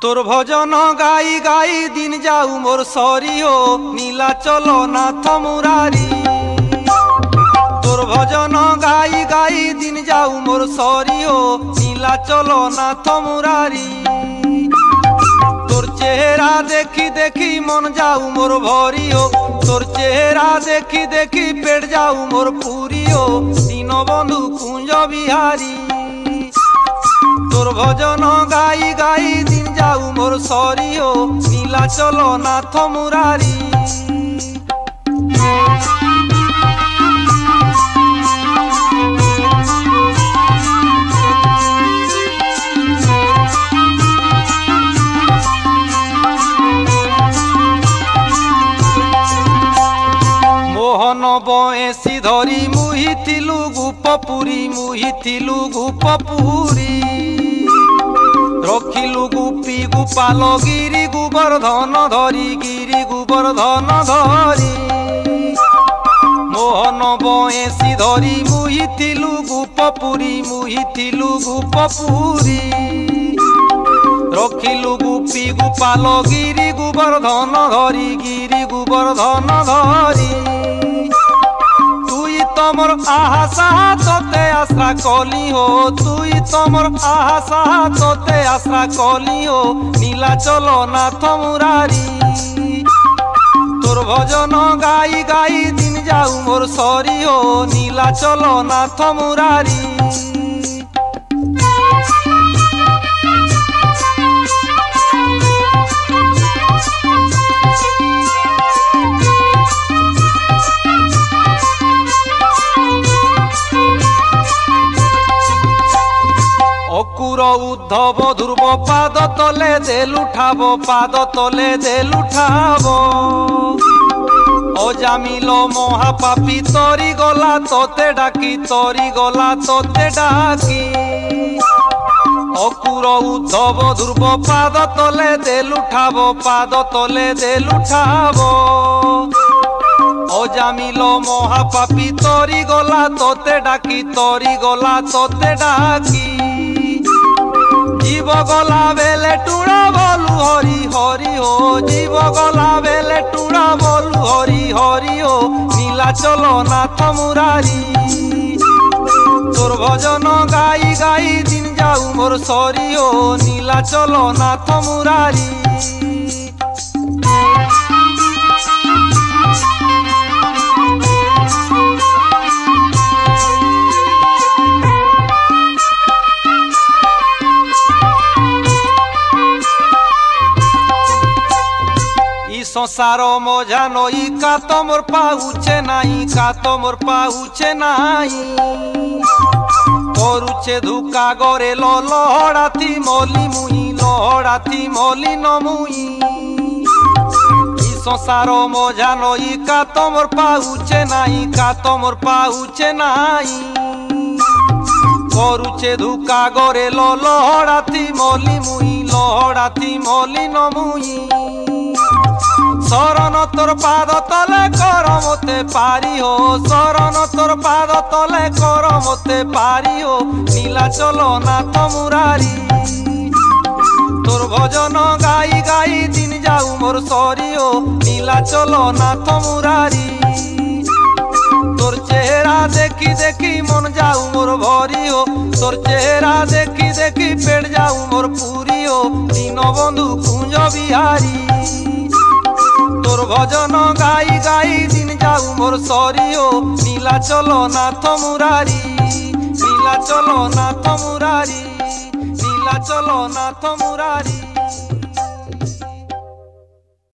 তোর ভজন গাই গাই দিন যাও মোর সরিও নীলাচল নাথ মুরারি। তোর ভজন গাই গাই দিন যাও মোর সরিও নীলাচল নাথ মুরারি। তোর চেহারা দেখি দেখি মন যাও মোর ভরিও, তোর চেহারা দেখি দেখি পেট যাও মোর পুরিও দীনবন্ধু কুঞ্জ বিহারী। তোর ভজন গাই গাই দিন যাও মোর সরিও নীলাচল নাথ মুরারি। মোহন বয়েসি ধরি মুহিতিলু গোপপুরী, মুহিতিলু গোপপুরী। রখিলু গুপি গোপাল গিরি গোবর্ধন ধরি, গিরি গোবর্ধন ধরি। মোহন বয়েসি ধরি মুহিতিলু গোপপুরী, মুহিতিলু গোপপুরী। রখিলু গুপি গোপাল গিরি গোবর্ধন ধরি, গিরি গোবর্ধন ধরি। তুই তোমর আশা তোতে আশা কলি হো, তুই তোমর আশা তোতে আশা কলি হো নীলাচল নাথ মুরারি। তোর ভজন গাই গাই দিন যাও মোর সরিও নীলাচল নাথ মুরারি। অকুর উদ্ধব ধ্রুব পাদ তলে দেল উঠাব, পাদ তলে দেল উঠাব। অজামিল মহাপাপী তরি গলা তোতে ডাকি, তরি গলা তোতে ডাকি। অকুর উদ্ধব ধ্রুব পাদ তলে দেল উঠাব, পাদ তলে দেল উঠাব। অজামিল মহাপাপী তরি গলা তোতে ডাকি, তরি গলা তোতে ডাকি। জীব গলা বেলে টুড়া বলু হরি হরি ও, জীব গলা বেলে টুড়া বলু হরি হরি ও নীলাচল নাথ মুরারি। তোর ভজন গাই গাই দিন যাও মোর সরিও নীলাচল নাথ মুরারি। সংসার মজা নই কা তোমর পাউছে নাই, কা তোমর পাউছে নাই। করুছে ধুকা গরে লহড়াথি মলি মুই, লহড়াথি মলি নমুই। সংসার মজা নই কা তোমর পাউছে নাই, কা তোমর পাউছে নাই। করুছে ধুকা গরে লহড়াথি মলি মুই, লহড়াথি মলি নমুই। শরণ তোর পাদ তলে করমতে পারিও, শরণ তোর পাদ তলে করমতে পারিও নীলাচল নাথ মুরারি। তোর ভজন গাই গাই দিন যাও মোর সরিও নীলাচল নাথ মুরারি। তোর চেহারা দেখি দেখি মন যাও মোর ভরিও, তোর চেহারা দেখি দেখি পেট যাও মোর পুরিও দীনবন্ধু কুঞ্জ বিহারী। তোর ভজন গাই গাই দিন যাও মোর সরিও নীলাচল নাথ মুরারি, নীলাচল নাথ মুরারি, নীলাচল নাথ মুরারি।